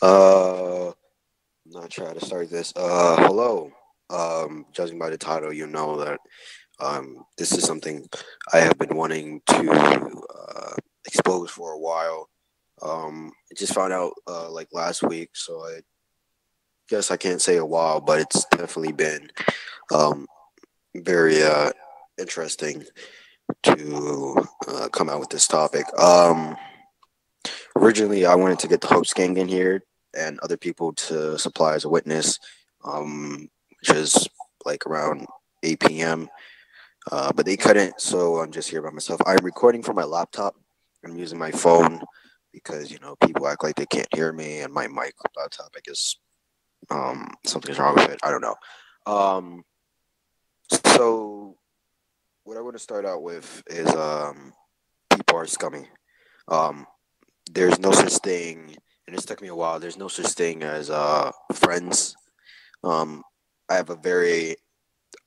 I'm not trying to start this. Hello. Judging by the title, you know that this is something I have been wanting to expose for a while. I just found out like last week, so I guess I can't say a while, but it's definitely been um very interesting to come out with this topic. Originally, I wanted to get the Hopes gang in here and other people to supply as a witness, which is like around 8 p.m. But they couldn't, so I'm just here by myself. I'm recording from my laptop. I'm using my phone because people act like they can't hear me, and my mic laptop. I guess something's wrong with it. I don't know. Um, so what I want to start out with is people are scummy. Um, there's no such thing, and it's took me a while. There's no such thing as friends. Um, I have a very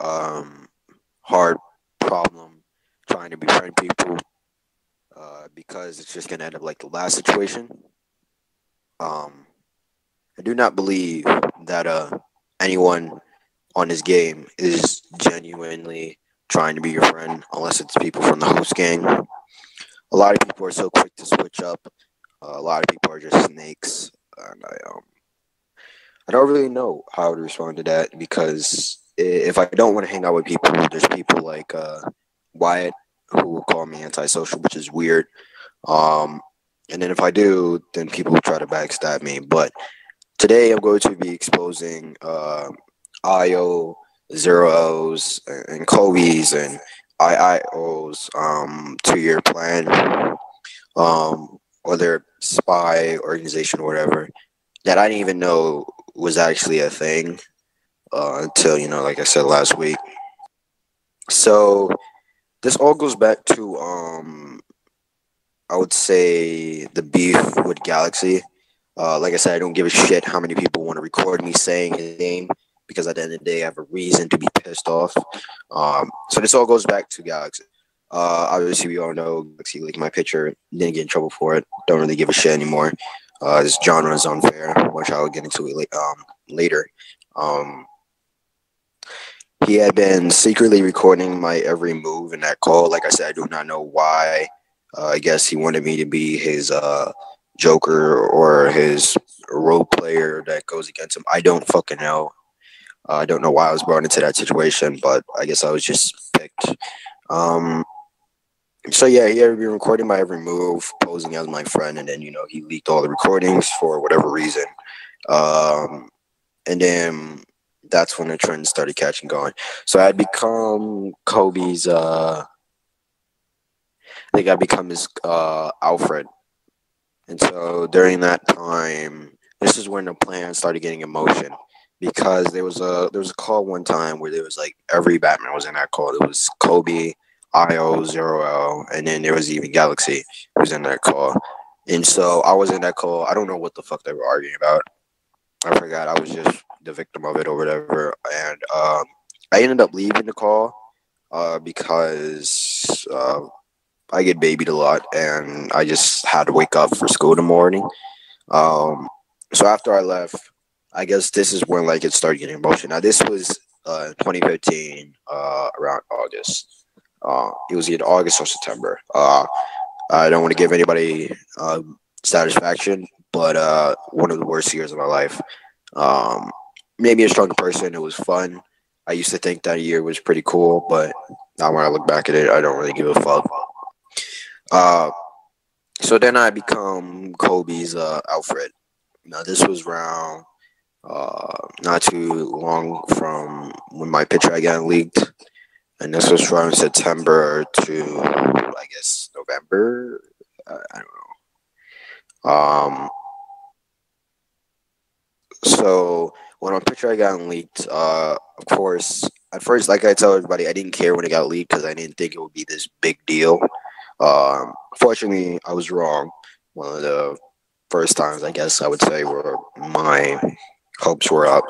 um, hard problem trying to befriend people because it's just gonna end up like the last situation. Um, I do not believe that anyone on this game is genuinely trying to be your friend unless it's people from the host gang. A lot of people are so quick to switch up. A lot of people are just snakes, and I don't really know how to respond to that because if I don't want to hang out with people, there's people like Wyatt who will call me antisocial, which is weird. Um, and then if I do, then people will try to backstab me. But today I'm going to be exposing IO, Zeros, and Kobe's and IIO's 2-year plan, or their spy organization or whatever that I didn't even know was actually a thing until like I said last week. So this all goes back to I would say the beef with Galaxy. Like I said, I don't give a shit how many people want to record me saying his name because at the end of the day, I have a reason to be pissed off. So this all goes back to Galaxy. Obviously, we all know Galaxy leaked my picture. Didn't get in trouble for it. Don't really give a shit anymore. This genre is unfair, which I will get into it later. Um, he had been secretly recording my every move in that call. Like I said, I do not know why. I guess he wanted me to be his Joker or his role player that goes against him. I don't fucking know. I don't know why I was brought into that situation, but I guess I was just picked. Um, so yeah, he had been recording my every move, posing as my friend, and then he leaked all the recordings for whatever reason. Um, and then that's when the trend started catching going. So I'd become Kobe's. I think I become his Alfred. And so during that time, this is when the plan started getting in motion because there was a call one time where there was like every Batman was in that call. It was Kobe, IO, Zero L, and then there was even Galaxy who was in that call. And so I was in that call. I don't know what the fuck they were arguing about. I forgot. I was just the victim of it or whatever. And I ended up leaving the call because I get babied a lot, and I just had to wake up for school in the morning. Um, so after I left, I guess this is when like it started getting emotional. Now this was 2015, around August. It was either August or September. I don't want to give anybody satisfaction, but one of the worst years of my life. Um, Maybe a stronger person. It was fun. I used to think that year was pretty cool, but now when I look back at it, I don't really give a fuck. Uh, so then I become Kobe's Alfred. Now this was around not too long from when my picture I got leaked, and this was from September to I guess November. I don't know. So when my picture I got leaked, of course, at first, like I tell everybody, I didn't care when it got leaked because I didn't think it would be this big deal. Fortunately, I was wrong. One of the first times, I guess I would say, where my hopes were up,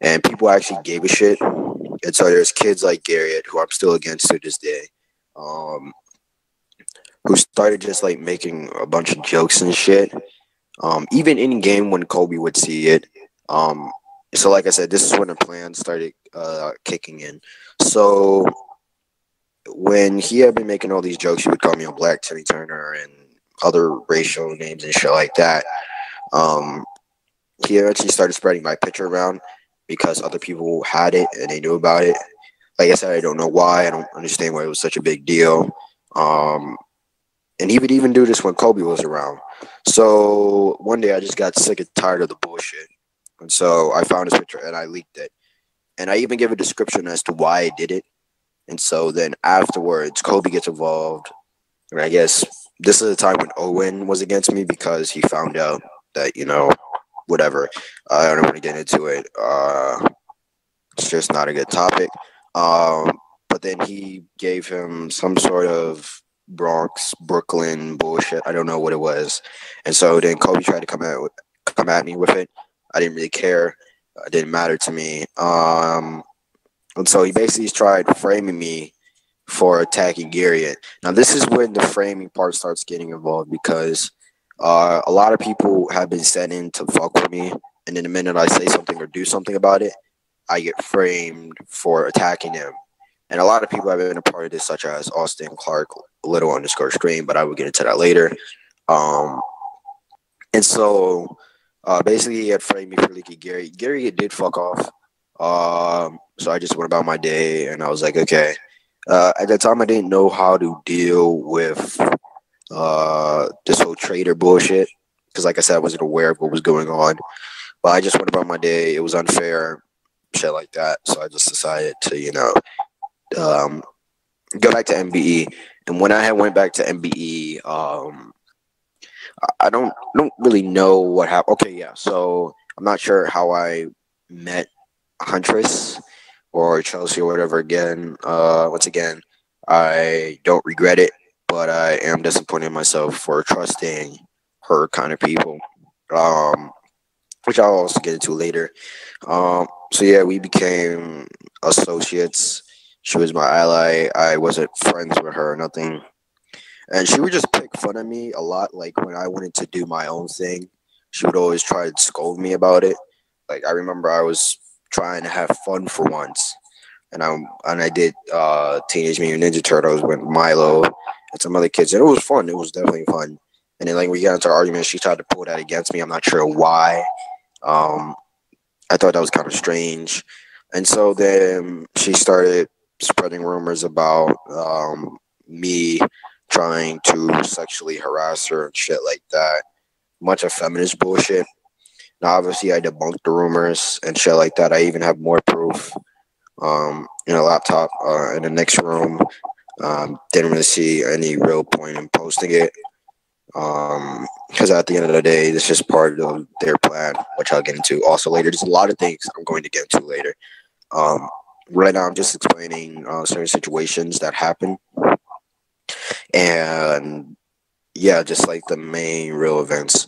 and people actually gave a shit. And so there's kids like Garrett, who I'm still against to this day, um, who started just like making a bunch of jokes and shit. Even in game when Kobe would see it. Um, so like I said, this is when the plan started kicking in. So when he had been making all these jokes, he would call me a Black Timmy Turner and other racial names and shit like that. Um, he eventually started spreading my picture around because other people had it and they knew about it. Like I said, I don't know why. I don't understand why it was such a big deal. Um, and he would even do this when Kobe was around. So one day I just got sick and tired of the bullshit. And so I found his picture and I leaked it. And I even gave a description as to why I did it. And so then afterwards, Kobe gets involved. And I guess this is the time when Owen was against me because he found out that, whatever. I don't want to get into it. It's just not a good topic. But then he gave him some sort of Bronx, Brooklyn bullshit. I don't know what it was. And so then Kobe tried to come at me with it. I didn't really care. It didn't matter to me. And so he basically tried framing me for attacking Garriott. Now this is when the framing part starts getting involved because a lot of people have been sent in to fuck with me, and then the minute I say something or do something about it, I get framed for attacking them. And a lot of people have been a part of this, such as Austin Clark, little underscore stream, but I will get into that later. Um, and so basically he had framed me for leaking Gary. Gary did fuck off. So I just went about my day and I was like, okay. At that time, I didn't know how to deal with this whole trader bullshit because, like I said, I wasn't aware of what was going on. But I just went about my day. It was unfair, shit like that. So I just decided to, um, go back to MBE. And when I had went back to MBE, I don't really know what happened. Okay, yeah. So I'm not sure how I met Huntress or Chelsea or whatever again. Once again, I don't regret it, but I am disappointed in myself for trusting her kind of people. Which I'll also get into later. So yeah, we became associates. She was my ally. I wasn't friends with her or nothing. And she would just pick fun of me a lot. Like when I wanted to do my own thing, she would always try to scold me about it. Like I remember I was trying to have fun for once, and I did Teenage Mutant Ninja Turtles with Milo and some other kids, and it was fun. It was definitely fun. And then like we got into our argument, she tried to pull that against me. I'm not sure why. Um, I thought that was kind of strange, and so then she started spreading rumors about me trying to sexually harass her and shit like that. Much of feminist bullshit. Now, obviously, I debunked the rumors and shit like that. I even have more proof in a laptop in the next room. Didn't really see any real point in posting it because at the end of the day, it's just part of their plan, which I'll get into also later. There's a lot of things I'm going to get into later. Um, right now, I'm just explaining certain situations that happen, and yeah, just like the main real events.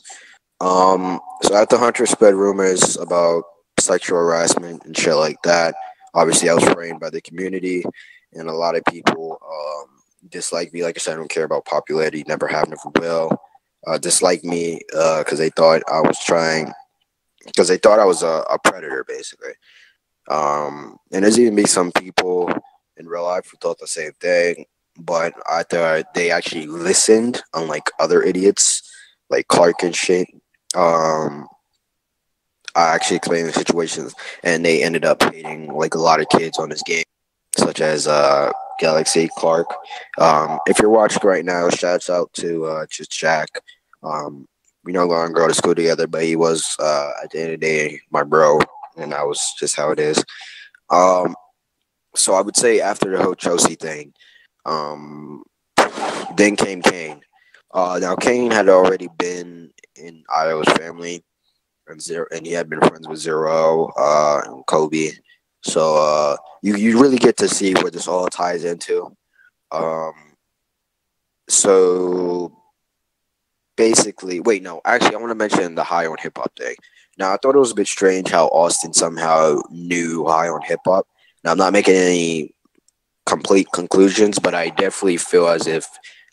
So after Hunter spread rumors about sexual harassment and shit like that, obviously I was framed by the community, and a lot of people dislike me. Like I said, I don't care about popularity, never have, never will. Dislike me because they thought I was a predator, basically. And there's even be some people in real life who thought the same thing, but I thought they actually listened, unlike other idiots like Clark and shit. Um, I actually explained the situations, and they ended up hating like a lot of kids on this game, such as Galaxy Clark. If you're watching right now, shouts out to just Jack. We no longer go to school together, but he was at the end of the day my bro, and that was just how it is. Um, so I would say after the whole Chelsea thing, um, then came Kane. Now Kane had already been in Io's family, and he had been friends with Zero and Kobe. So you really get to see where this all ties into. Um, so basically, wait, no, actually, I want to mention the High on Hip Hop thing. Now, I thought it was a bit strange how Austin somehow knew High on Hip Hop. Now, I'm not making any complete conclusions, but I definitely feel as if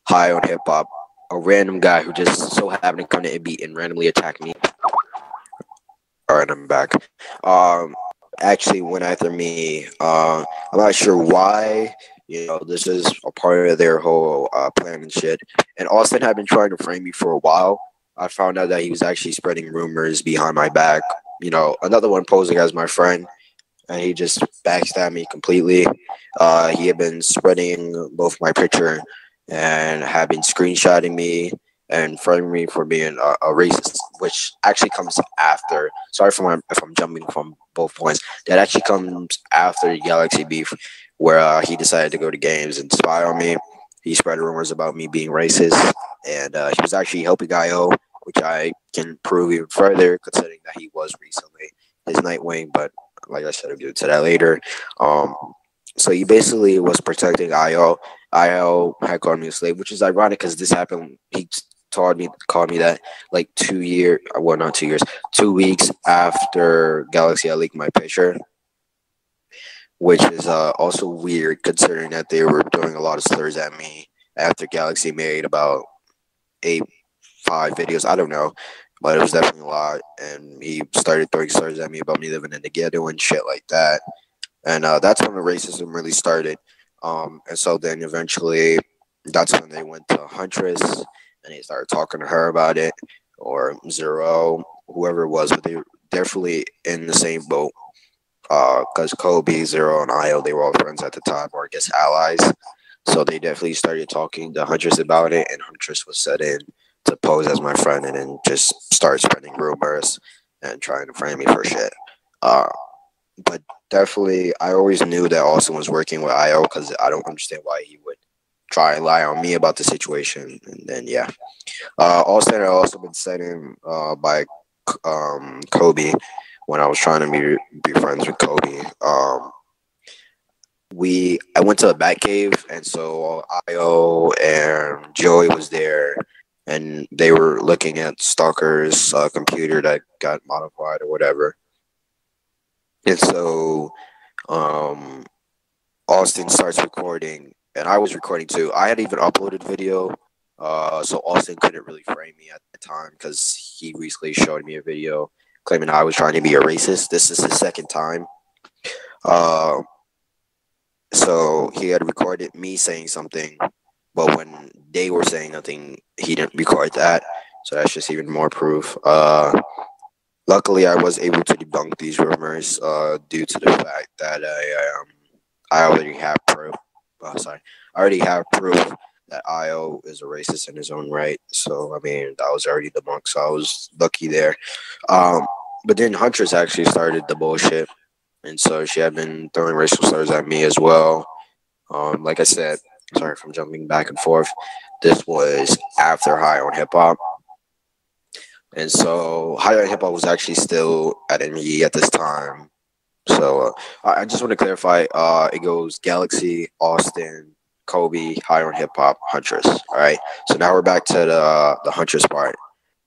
High on Hip Hop a random guy who just so happened to come to beat and randomly attack me. All right, I'm back. Um, Actually went after me. I'm not sure why. You know, this is a part of their whole plan and shit. And Austin had been trying to frame me for a while. I found out that he was actually spreading rumors behind my back. You know, another one posing as my friend, and he just backstabbed me completely. He had been spreading both my picture and had been screenshotting me and framing me for being a racist, which actually comes after. Sorry if I'm jumping from both points. That actually comes after the Galaxy beef, where he decided to go to games and spy on me. He spread rumors about me being racist, and he was actually helping IO, which I can prove even further, considering that he was recently his Nightwing, but like I said, I'll get into that later. Um, so he basically was protecting IO. IO had called me a slave, which is ironic because this happened. He called me that like 2 years, well, not 2 years, 2 weeks after Galaxy had leaked my picture, which is also weird considering that they were doing a lot of slurs at me after Galaxy made about eight, 5 videos. I don't know, but it was definitely a lot. And he started throwing slurs at me about me living in the ghetto and shit like that. And that's when the racism really started. And so then eventually, that's when they went to Huntress and they started talking to her about it, or Zero, whoever it was, but they were definitely in the same boat. Because Kobe, Zero, and Io, they were all friends at the time, or I guess allies. So they definitely started talking to Huntress about it, and Huntress was set in to pose as my friend and then just start spreading rumors and trying to frame me for shit. Uh, but definitely, I always knew that Austin was working with IO because I don't understand why he would try and lie on me about the situation. And then, yeah. Austin had also been set in by Kobe when I was trying to be friends with Kobe. I went to a bat cave, and so Io and Joey was there, and they were looking at Stalker's computer that got modified or whatever. And so um, Austin starts recording, and I was recording too. I had even uploaded video, so Austin couldn't really frame me at the time because he recently showed me a video claiming I was trying to be a racist. This is his second time. Uh, so he had recorded me saying something, but when they were saying nothing, he didn't record that. So that's just even more proof. Luckily, I was able to debunk these rumors due to the fact that I already have proof. I already have proof that Io is a racist in his own right. So I mean, that was already debunked. So I was lucky there. Um, but then Huntress actually started the bullshit, and so she had been throwing racial slurs at me as well. Like I said, sorry if I'm jumping back and forth. This was after High on Hip Hop. And so High on Hip Hop was actually still at NE at this time. So I just want to clarify. It goes Galaxy, Austin, Kobe, High on Hip Hop, Huntress. All right. So now we're back to the Huntress part.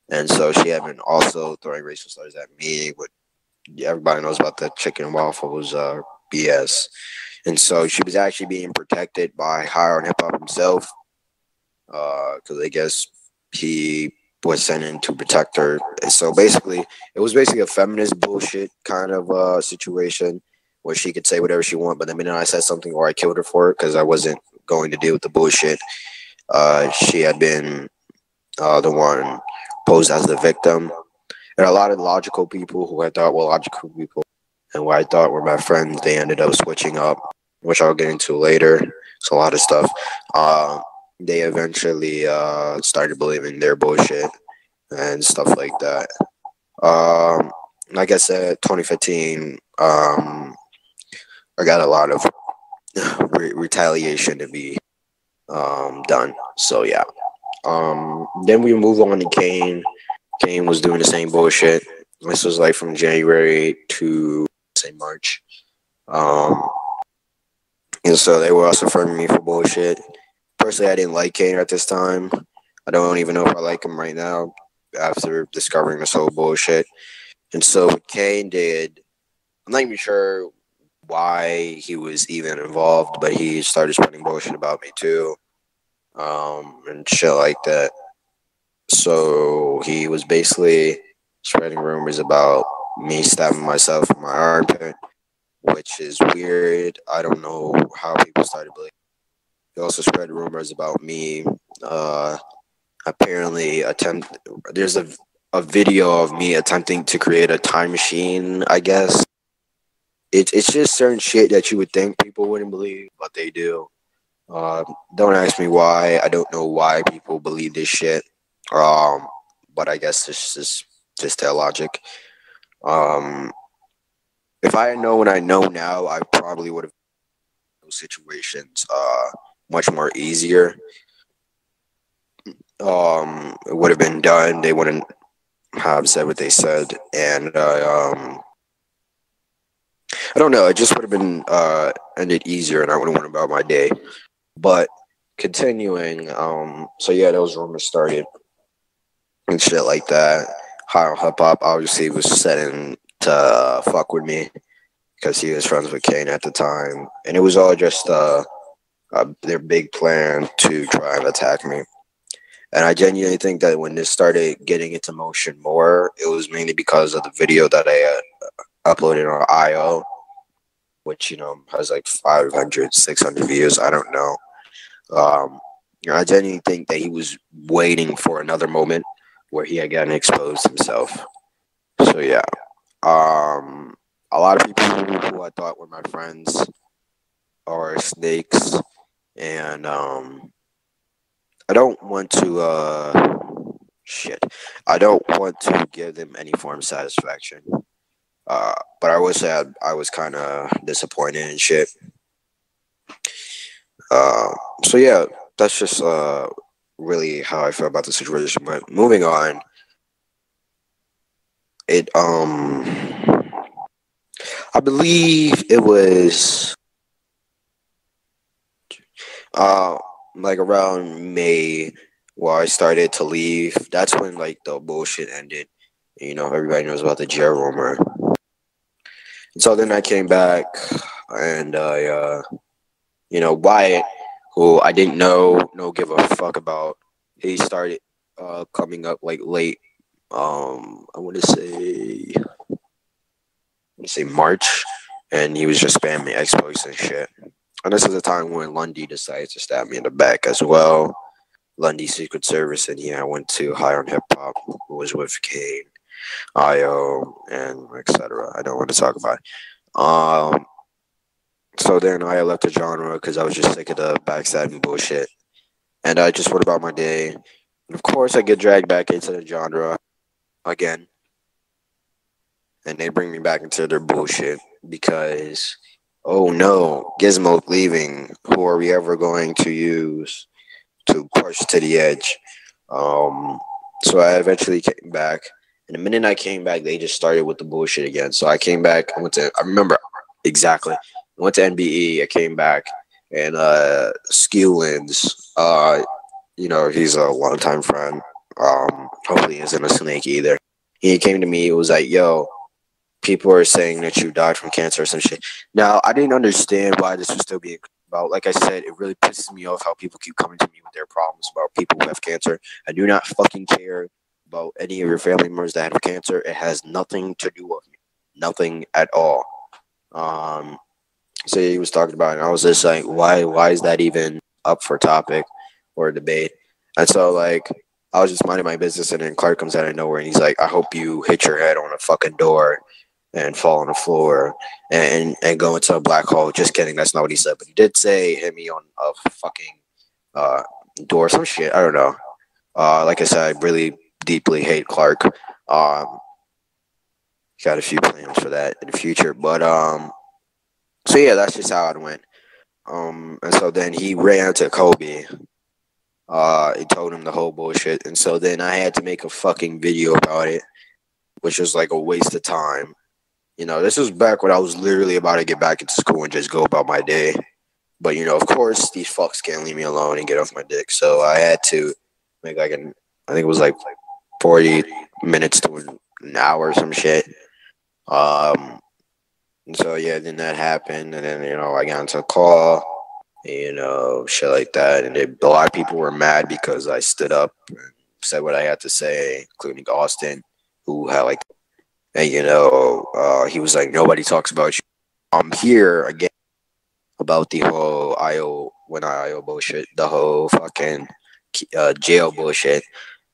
And so she had been also throwing racial slurs at me. With everybody knows about the chicken waffles BS. And so she was actually being protected by High on Hip Hop himself. Because I guess he was sent in to protect her. And so basically, it was basically a feminist bullshit kind of situation where she could say whatever she wanted. But the minute I said something or I killed her for it because I wasn't going to deal with the bullshit, she had been the one posed as the victim. And a lot of logical people who I thought were logical people and who I thought were my friends, they ended up switching up, which I'll get into later. It's a lot of stuff. They eventually started believing their bullshit and stuff like that. Like I said, 2015, I got a lot of retaliation to be done. So yeah. Then we move on to Kane. Kane was doing the same bullshit. This was like from January to say March. And so they were also framing me for bullshit. Personally, I didn't like Kane at this time. I don't even know if I like him right now after discovering this whole bullshit. And so what Kane did, I'm not even sure why he was even involved, but he started spreading bullshit about me too, and shit like that. So he was basically spreading rumors about me stabbing myself in my armpit, which is weird. I don't know how people started believing. He also spread rumors about me. Uh, Apparently, there's a video of me attempting to create a time machine. I guess it's just certain shit that you would think people wouldn't believe, but they do. Uh, don't ask me why. I don't know why people believe this shit. Um, but I guess this is just their logic. Um, if I had known what I know now, I probably would have those situations much more easier. It would have been done. They wouldn't have said what they said, and I don't know. It just would have been ended easier, and I would have went about my day. But continuing, so yeah, those rumors started and shit like that. High on hip hop obviously was setting to fuck with me because he was friends with Kane at the time, and it was all just their big plan to try and attack me. And I genuinely think that when this started getting into motion more, it was mainly because of the video that I uploaded on IO, which, has like 500, 600 views. I don't know. Um, I genuinely think that he was waiting for another moment where he again exposed himself. So yeah, a lot of people who I thought were my friends are snakes, and I don't want to shit. I don't want to give them any form of satisfaction. But I would say I was kind of disappointed and shit. Uh, so yeah, that's just really how I feel about the situation. But moving on, it I believe it was uh like around May where I started to leave. That's when like the bullshit ended. Everybody knows about the jail rumor. And so then I came back, and Wyatt, who I didn't know, no give a fuck about. He started coming up like late. I want to say March, and he was just spamming exploits and shit. And this is the time when Lundy decided to stab me in the back as well. Lundy Secret Service, and I went to High on Hip Hop, who was with Kane, IO, and etc. I don't want to talk about it. So then I left the genre because I was just sick of the backstabbing bullshit. And I just went about my day. And of course, I get dragged back into the genre again. And they bring me back into their bullshit because, oh no, Gizmo leaving. Who are we ever going to use to push to the edge? So I eventually came back. And the minute I came back, they just started with the bullshit again. So I came back. I remember exactly. I went to NBE. I came back. And Skewlins, he's a longtime friend. Hopefully he isn't a snake either. He came to me. It was like, yo, people are saying that you died from cancer or some shit. Now, I didn't understand why this was still being about. Like I said, it really pisses me off how people keep coming to me with their problems about people who have cancer. I do not fucking care about any of your family members that have cancer. It has nothing to do with me. Nothing at all. So he was talking about it, and I was just like, why is that even up for topic or debate? And so, like, I was just minding my business, and then Clark comes out of nowhere, and he's like, I hope you hit your head on a fucking door and fall on the floor and go into a black hole. Just kidding. That's not what he said. But he did say hit me on a fucking door, some shit. I don't know. Like I said, I really deeply hate Clark. Got a few plans for that in the future. But so yeah, that's just how it went. And so then he ran to Kobe. He told him the whole bullshit. And so then I had to make a fucking video about it, which was like a waste of time. This was back when I was literally about to get back into school and just go about my day. But, of course, these fucks can't leave me alone and get off my dick. So I had to make I think it was like 40 minutes to an hour or some shit. And so, yeah, then that happened. And then, I got into a call, shit like that. And a lot of people were mad because I stood up and said what I had to say, including Austin, who had like, and he was like, nobody talks about you. I'm here again about the whole IO bullshit, the whole fucking jail bullshit.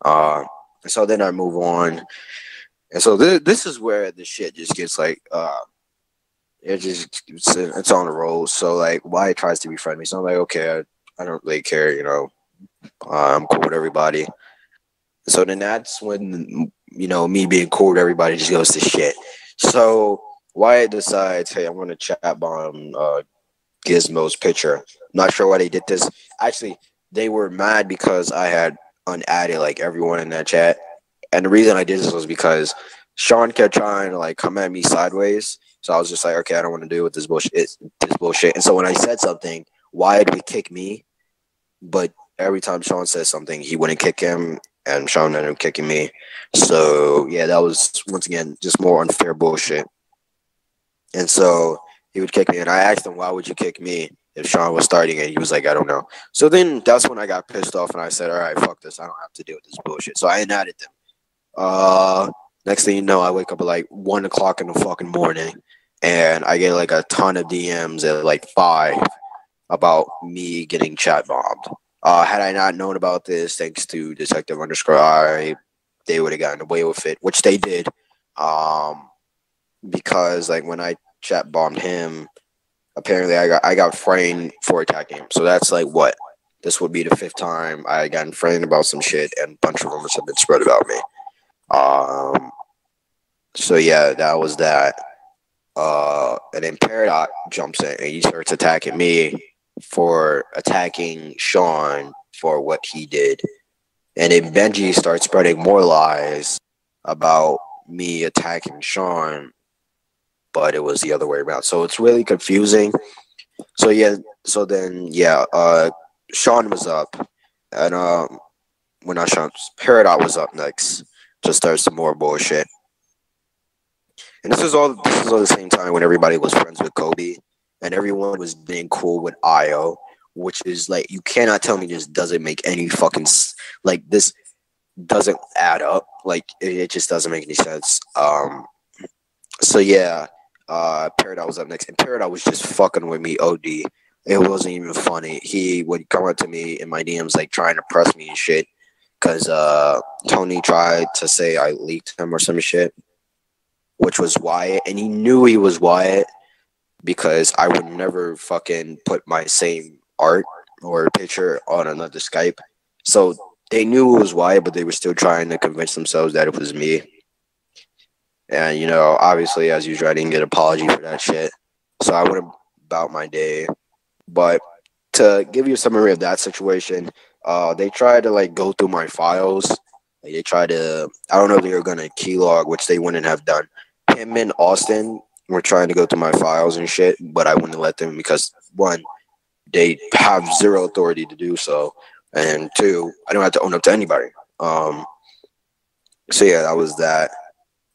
Uh, so then I move on, and so this is where the shit just gets like it's on the roll. So like Wyatt tries to befriend me, so I'm like, okay, I don't really care, I'm cool with everybody. So then that's when me being cool with everybody just goes to shit. So Wyatt decides, hey, I'm gonna chat bomb Gizmo's picture. Not sure why they did this. Actually, they were mad because I had unadded like everyone in that chat, and the reason I did this was because Sean kept trying to like come at me sideways. So I was just like, okay, I don't want to deal with this bullshit. This bullshit. And so when I said something, Wyatt would kick me, but every time Sean says something, he wouldn't kick him, and Sean ended up kicking me. So yeah, that was once again just more unfair bullshit. And so he would kick me, and I asked him, "Why would you kick me if Sean was starting?" And he was like, "I don't know." So then that's when I got pissed off, and I said, "All right, fuck this. I don't have to deal with this bullshit." So I added them. Next thing you know, I wake up at like 1 o'clock in the fucking morning, and I get like a ton of DMs at like 5 about me getting chat bombed. Had I not known about this, thanks to Detective underscore I, they would have gotten away with it, which they did. Because like when I chat bombed him, apparently I got framed for attacking him. So that's like what? This would be the 5th time I got framed about some shit, and a bunch of rumors have been spread about me. So yeah, that was that. And then Paradox jumps in and he starts attacking me for attacking Sean for what he did. And then Benji starts spreading more lies about me attacking Sean, but it was the other way around. So it's really confusing. So yeah, Sean was up, and when not Sean, Paradox was up next to start some more bullshit. And this is all the same time when everybody was friends with Kobe, and everyone was being cool with Io, which is like, you cannot tell me this doesn't make any fucking like, this doesn't add up. Like it just doesn't make any sense. So yeah, Paradox was up next, and Paradox was just fucking with me. OD. It wasn't even funny. He would come up to me in my DMs like trying to press me and shit, because Tony tried to say I leaked him or some shit, which was Wyatt, and he knew he was Wyatt because I would never fucking put my same art or picture on another Skype. So they knew it was Wyatt, but they were still trying to convince themselves that it was me. And, obviously, as usual, I didn't get an apology for that shit. So I went about my day. But to give you a summary of that situation, they tried to, like, go through my files. Like, they tried to, I don't know if they were going to keylog, which they wouldn't have done. Him and Austin were trying to go through my files and shit, but I wouldn't let them because, 1, they have zero authority to do so. And 2, I don't have to own up to anybody. So, yeah, that was that.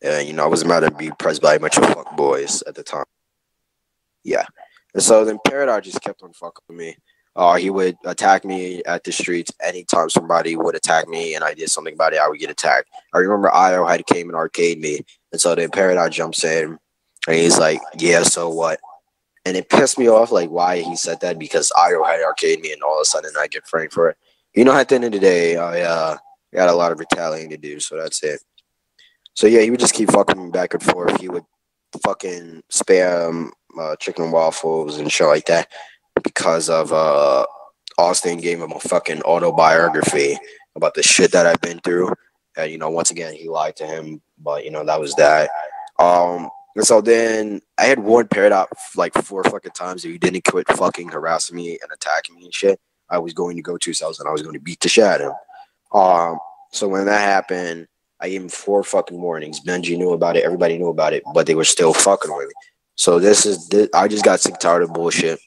I wasn't about to be pressed by a bunch of fuck boys at the time. Yeah. And so then Paradox just kept on fucking with me. He would attack me at the streets anytime somebody would attack me and I did something about it, I would get attacked. I remember Io had came and arcade me. And so then Paradox jumps in and he's like, yeah, so what? And it pissed me off, like, why he said that, because Io had arcade me and all of a sudden I get framed for it. At the end of the day, I got a lot of retaliating to do, so that's it. So yeah, he would just keep fucking me back and forth. He would fucking spam chicken and waffles and shit like that because of Austin gave him a fucking autobiography about the shit that I've been through. And once again, he lied to him, but that was that. And so then I had warned Paradox like 4 fucking times that he didn't quit fucking harassing me and attacking me and shit. I was going to go to cells and I was going to beat the shit out of him. So when that happened, I gave him 4 fucking warnings. Benji knew about it. Everybody knew about it, but they were still fucking with me. So I just got sick tired of bullshit.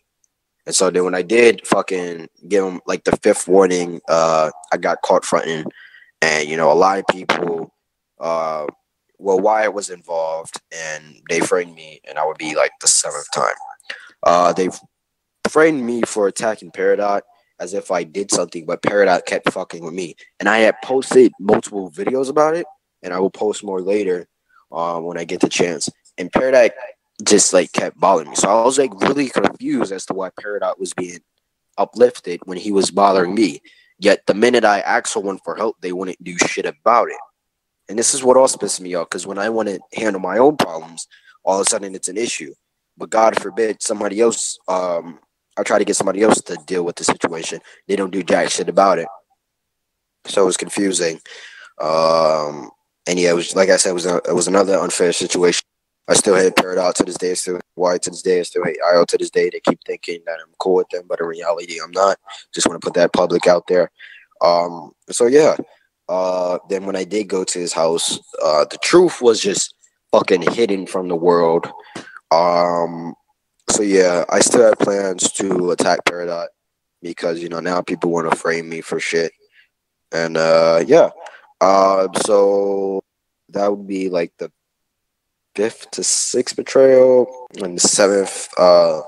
And so then when I did fucking give him like the 5th warning, I got caught fronting. And, a lot of people, Wyatt was involved and they framed me, and I would be like the 7th time. They framed me for attacking Paradox. as if I did something, but Peridot kept fucking with me. And I had posted multiple videos about it, and I will post more later when I get the chance. And Peridot just like kept bothering me. So I was like really confused as to why Peridot was being uplifted when he was bothering me. Yet the minute I asked someone for help, they wouldn't do shit about it. And this is what also pisses me off, because when I want to handle my own problems, all of a sudden it's an issue. But God forbid somebody else, I try to get somebody else to deal with the situation. They don't do jack shit about it. So it was confusing. And yeah, it was, like I said, it was another unfair situation. I still hate Peridot to this day. I still hate Y to this day. I still hate IO to this day. They keep thinking that I'm cool with them, but in reality, I'm not. Just want to put that public out there. So yeah. Then when I did go to his house, the truth was just fucking hidden from the world. So yeah, I still have plans to attack Peridot because, you know, now people want to frame me for shit. And yeah. So that would be like the 5th to 6th betrayal and the 7th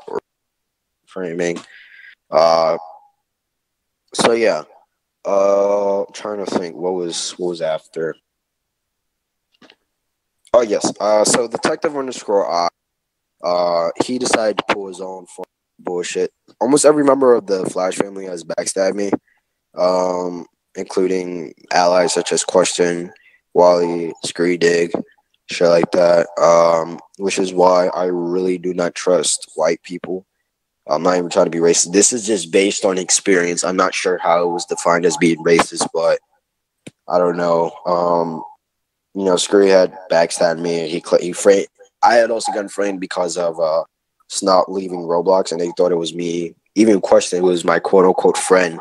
framing. So yeah. I'm trying to think what was after. Oh yes. So Detective underscore I, he decided to pull his own bullshit. Almost every member of the Flash family has backstabbed me, including allies such as Question, Wally, Scree Dig, shit like that. Which is why I really do not trust white people. I'm not even trying to be racist. This is just based on experience. I'm not sure how it was defined as being racist, but I don't know. You know, Scree had backstabbed me. He framed. I had also gotten framed because of Snot leaving Roblox, and they thought it was me. Even questioned it was my quote unquote friend.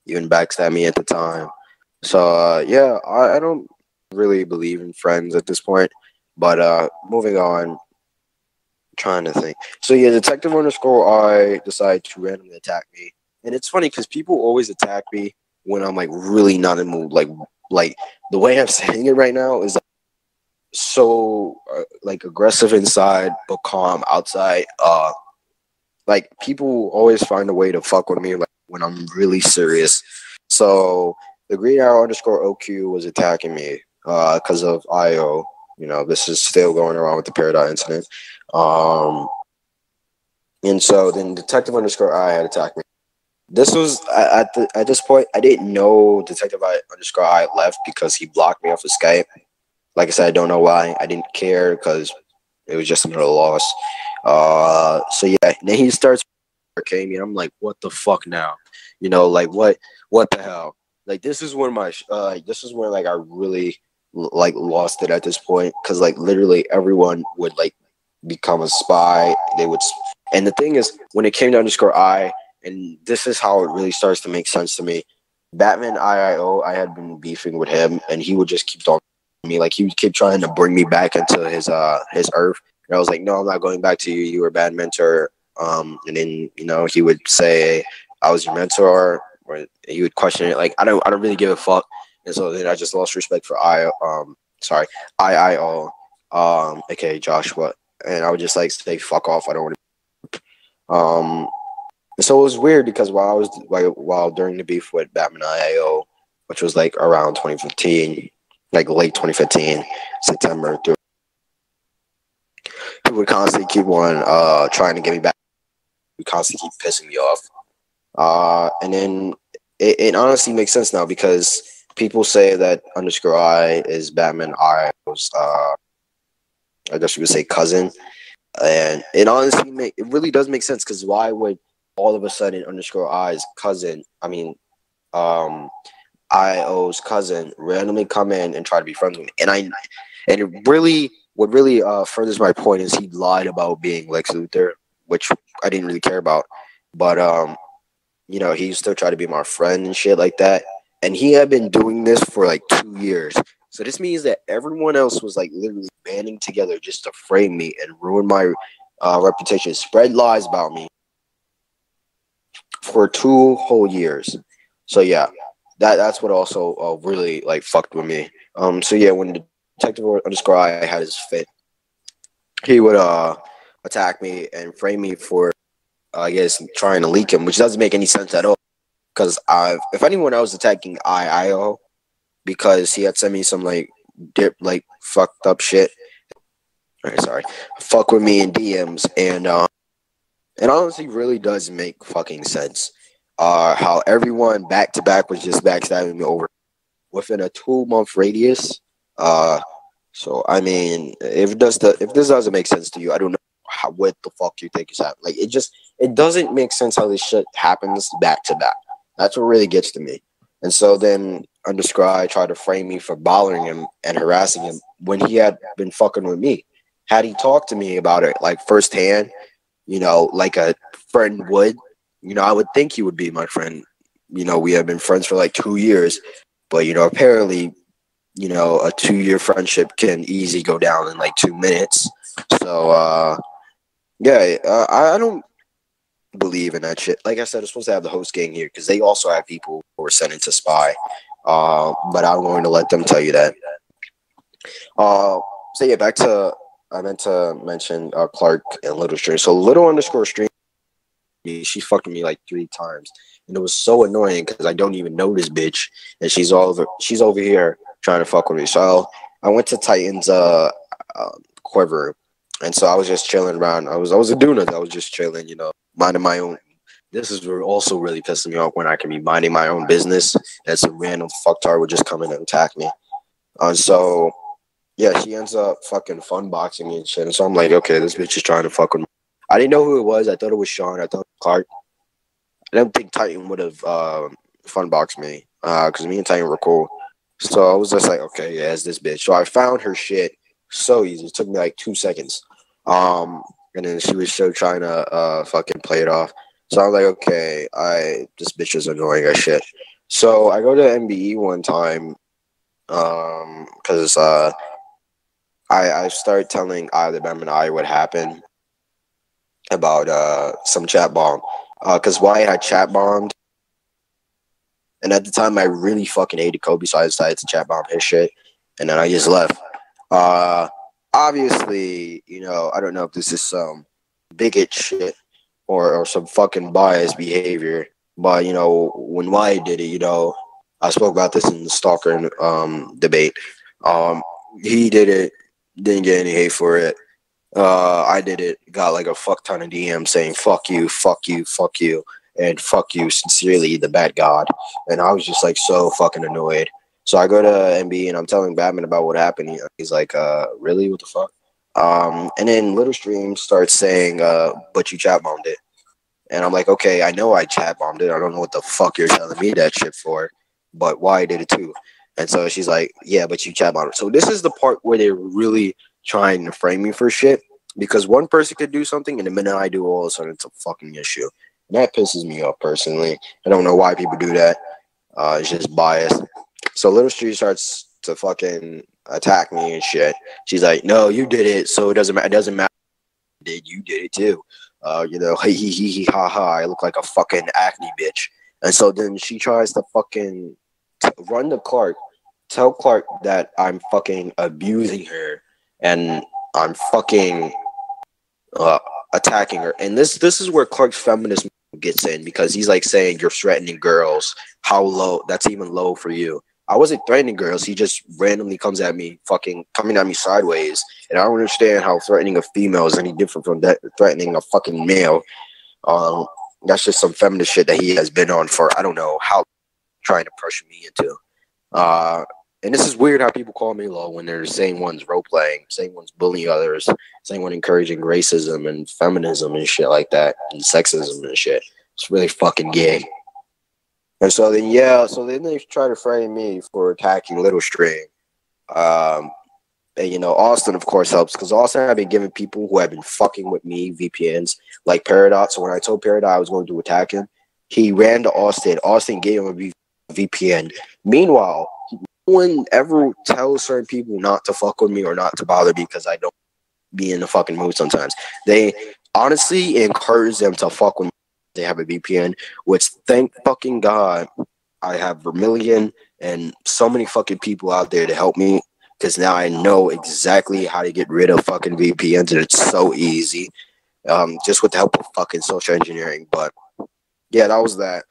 Even backstabbed me at the time. So yeah, I don't really believe in friends at this point. But moving on. Trying to think. So yeah, Detective underscore I decided to randomly attack me, and it's funny because people always attack me when I'm like really not in the mood. Like the way I'm saying it right now is like, so like aggressive inside but calm outside. Like people always find a way to fuck with me like when I'm really serious. So the Green Arrow underscore OQ was attacking me because of IO. You know, this is still going around with the Peridot incident. And so then Detective underscore I had attacked me. This was at this point I didn't know Detective underscore I left because he blocked me off of Skype. Like I said, I don't know why. I didn't care because it was just another loss. So yeah, and then he starts came and I'm like, what the fuck now? You know, like what the hell? Like this is when this is when like I really like lost it at this point because like literally everyone would like become a spy. They would, and the thing is, when it came to underscore I, and this is how it really starts to make sense to me. Batman IIO, I had been beefing with him, and he would just keep talking to me. Like he would keep trying to bring me back into his earth. And I was like, no, I'm not going back to you. You were a bad mentor. And then you know he would say I was your mentor, or he would question it. Like I don't really give a fuck. And so then I just lost respect for IIO, aka Joshua, and I would just like say fuck off. I don't want to. So it was weird because while during the beef with Batman IIO, which was like around 2015, like late 2015, September, he would constantly keep on trying to get me back. He would constantly keep pissing me off. And then it honestly makes sense now because people say that underscore I is Batman IIO's I guess you would say cousin. And it honestly it really does make sense because why would all of a sudden underscore I's cousin, IO's cousin randomly come in and try to be friends with me? And it really what really furthers my point is he lied about being Lex Luthor, which I didn't really care about. But you know, he still tried to be my friend and shit like that. And he had been doing this for like 2 years. So this means that everyone else was like literally banding together just to frame me and ruin my reputation, spread lies about me for 2 whole years. So yeah, that's what also really like fucked with me. So yeah, when Detective underscore I had his fit, he would attack me and frame me for I guess trying to leak him, which doesn't make any sense at all. because if anyone else attacking IIO because he had sent me some like fucked up shit. All right, sorry, fuck with me in DMs, and it honestly really does make fucking sense. How everyone back to back was just backstabbing me over within a 2 month radius. So I mean, if this doesn't make sense to you, I don't know what the fuck you think is happening. Like it doesn't make sense how this shit happens back to back. That's what really gets to me. And so then Underscry tried to frame me for bothering him and harassing him when he had been fucking with me. Had he talked to me about it like firsthand, like a friend would, I would think he would be my friend. We have been friends for like 2 years, but apparently, a 2 year friendship can easily go down in like 2 minutes. So, yeah, I don't believe in that shit. Like I said, I'm supposed to have the host gang here because they also have people who are sent in to spy. But I'm going to let them tell you that. So yeah, back to I meant to mention Clark and Little Stream. So Little underscore Stream, she fucked me like 3 times, and it was so annoying because I don't even know this bitch, and she's over here trying to fuck with me. So I went to Titan's quiver, and so I was just chilling around. I was a doona. I was just chilling, minding my own. This is also really pissing me off when I can be minding my own business and some random fucktard would just come in and attack me. So yeah, she ends up fucking fun boxing me and shit. And so I'm like, okay, this bitch is trying to fuck with me. I didn't know who it was. I thought it was Sean. I thought it was Clark. I don't think Titan would have fun boxed me because me and Titan were cool. So I was just like, okay, yeah, it's this bitch. So I found her shit so easy. It took me like 2 seconds. And then she was still trying to fucking play it off. So I was like, okay, this bitch is annoying as shit. So I go to MBE one time because I started telling either them and I what happened about some chat bomb. Because Wyatt had chat bombed. And at the time, I really fucking hated Kobe, so I decided to chat bomb his shit. And then I just left. Obviously, I don't know if this is some bigot shit or some fucking biased behavior. But, when Wyatt did it, I spoke about this in the Stalker debate. He did it, didn't get any hate for it. I did it, got like a fuck ton of DMs saying fuck you, fuck you, fuck you, and fuck you, sincerely, the bad god. And I was just like so fucking annoyed. So I go to MB and I'm telling Batman about what happened. He's like, really? What the fuck? And then Little Stream starts saying, but you chat bombed it. And I'm like, okay, I know I chat bombed it. I don't know what the fuck you're telling me that shit for, but why did it too? And so she's like, yeah, but you chat bombed it. So this is the part where they're really trying to frame me for shit, because one person could do something and the minute I do, all of a sudden it's a fucking issue. And that pisses me off personally. I don't know why people do that. It's just biased. So Little Street starts to fucking attack me and shit. She's like, no, you did it, so it doesn't matter. It doesn't matter. You did it too. He ha ha. I look like a fucking acne bitch. And so then she tries to fucking run to Clark, tell Clark that I'm fucking abusing her and I'm fucking attacking her. And this is where Clark's feminism gets in, because he's like saying you're threatening girls. How low? That's even low for you. I wasn't threatening girls. He just randomly comes at me, fucking coming at me sideways. And I don't understand how threatening a female is any different from threatening a fucking male. That's just some feminist shit that he has been on for I don't know how, trying to pressure me into. And this is weird how people call me low when they're the same ones role playing, same ones bullying others, same one encouraging racism and feminism and shit like that, and sexism and shit. It's really fucking gay. And so then they try to frame me for attacking Little String. And Austin of course helps, because Austin had been giving people who have been fucking with me VPNs like Peridot. So when I told Peridot I was going to attack him, he ran to Austin. Austin gave him a VPN. Meanwhile, no one ever tells certain people not to fuck with me or not to bother me because I don't be in the fucking mood sometimes. They honestly encourage them to fuck with me. They have a VPN, which thank fucking God I have Vermilion and so many fucking people out there to help me, because now I know exactly how to get rid of fucking VPNs, and it's so easy, just with the help of fucking social engineering. But yeah, that was that.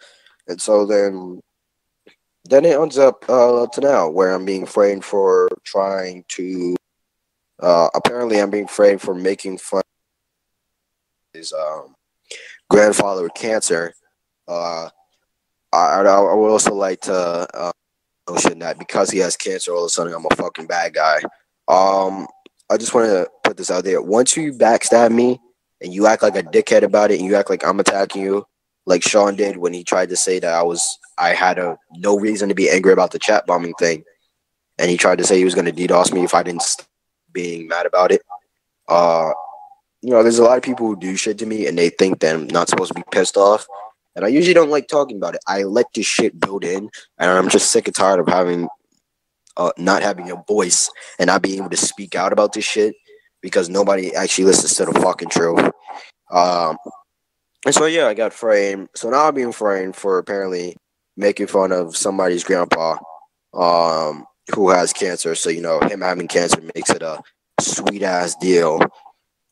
And so then it ends up to now where I'm being framed for trying to. Apparently, I'm being framed for making fun of his grandfather with cancer. Uh, I would also like to notion that because he has cancer, all of a sudden I'm a fucking bad guy. I just want to put this out there. Once you backstab me and you act like a dickhead about it, and you act like I'm attacking you, like Sean did when he tried to say that I had no reason to be angry about the chat bombing thing, and he tried to say he was going to DDoS me if I didn't stop being mad about it. Uh, there's a lot of people who do shit to me, and they think that I'm not supposed to be pissed off. And I usually don't like talking about it. I let this shit build in, and I'm just sick and tired of not having a voice and not being able to speak out about this shit because nobody actually listens to the fucking truth. Um, and so yeah, I got framed. So now I'm being framed for apparently making fun of somebody's grandpa, who has cancer. So him having cancer makes it a sweet ass deal.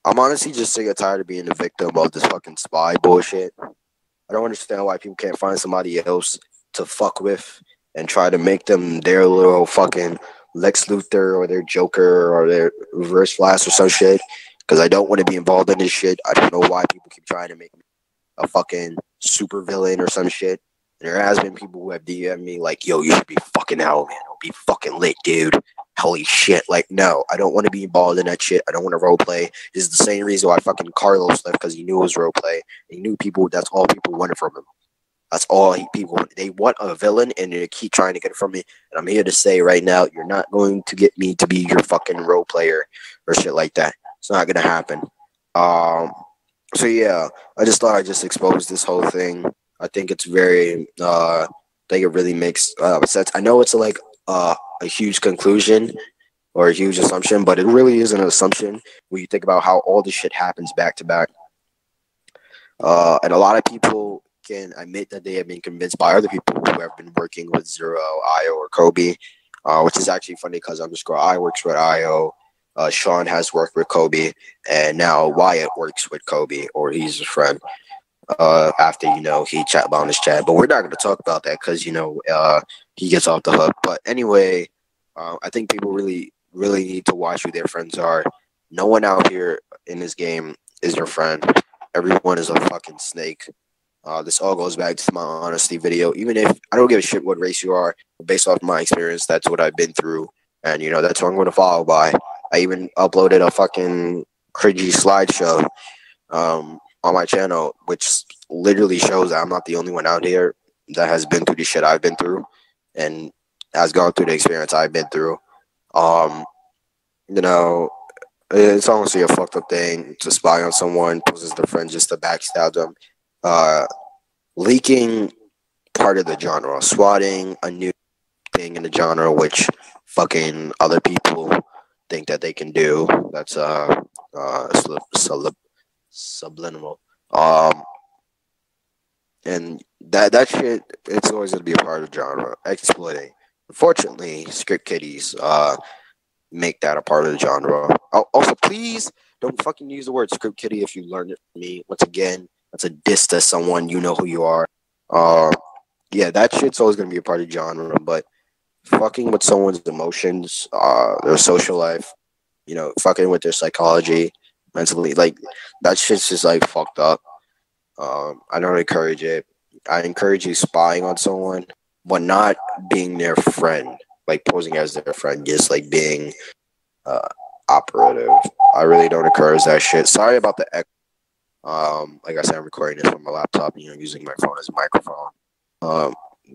I'm honestly just sick and tired of being the victim of this fucking spy bullshit. I don't understand why people can't find somebody else to fuck with and try to make them their little fucking Lex Luthor or their Joker or their Reverse Flash or some shit. Because I don't want to be involved in this shit. I don't know why people keep trying to make me a fucking super villain or some shit. There has been people who have DM'd me like, yo, you should be fucking hell, man. It'll be fucking lit, dude. Holy shit. Like, no, I don't want to be involved in that shit. I don't want to role play. This is the same reason why fucking Carlos left, because he knew it was role play. He knew that's all people wanted from him. That's all people want. They want a villain and they keep trying to get it from me. And I'm here to say right now, you're not going to get me to be your fucking role player or shit like that. It's not going to happen. So yeah, I just thought I'd just expose this whole thing. I think it's I think it really makes sense. I know it's like a huge conclusion or a huge assumption, but it really is an assumption when you think about how all this shit happens back to back. And a lot of people can admit that they have been convinced by other people who have been working with Zero, IO, or Kobe, which is actually funny because _I works with IO. Sean has worked with Kobe, and now Wyatt works with Kobe, or he's a friend. After he chat about his chat, but we're not going to talk about that because he gets off the hook. But anyway, I think people really need to watch who their friends are. No one out here in this game is your friend. Everyone is a fucking snake. This all goes back to my honesty video. Even if I don't give a shit what race you are, based off my experience, that's what I've been through, and that's what I'm going to follow by. I even uploaded a fucking cringy slideshow on my channel, which literally shows that I'm not the only one out here that has been through the shit I've been through and has gone through the experience I've been through. It's honestly a fucked up thing to spy on someone, poses their friend just to backstab them. Leaking part of the genre, swatting a new thing in the genre, which fucking other people think that they can do. That's subliminal. And that shit, it's always gonna be a part of the genre, exploiting. Unfortunately, script kiddies make that a part of the genre. Also, please don't fucking use the word script kiddie if you learned it from me. Once again, that's a diss to someone, you know who you are. Yeah, that shit's always gonna be a part of the genre, but fucking with someone's emotions, their social life, fucking with their psychology, mentally, like that shit's just like fucked up. I don't encourage it. I encourage you spying on someone, but not being their friend, like posing as their friend, just like being operative. I really don't encourage that shit. Sorry about the echo. Like I said, I'm recording this from my laptop, using my phone as a microphone. But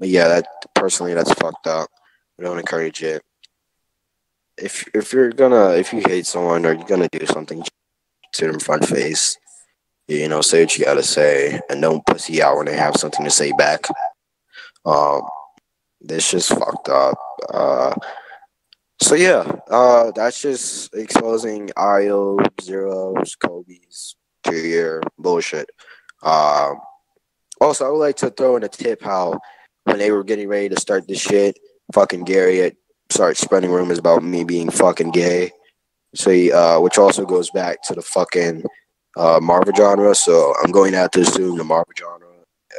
yeah, that's fucked up. I don't encourage it. If you hate someone or you're gonna do something to them front face, say what you gotta say and don't pussy out when they have something to say back. This just fucked up. So yeah, that's just exposing IO, Zeros, Kobe's 2-year bullshit. Also, I would like to throw in a tip how when they were getting ready to start this shit, fucking Gary started spreading rumors about me being fucking gay. So which also goes back to the fucking Marvel genre. So I'm going to have to assume the Marvel genre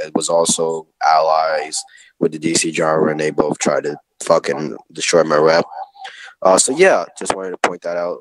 it was also allies with the DC genre, and they both tried to fucking destroy my rep. So yeah, just wanted to point that out.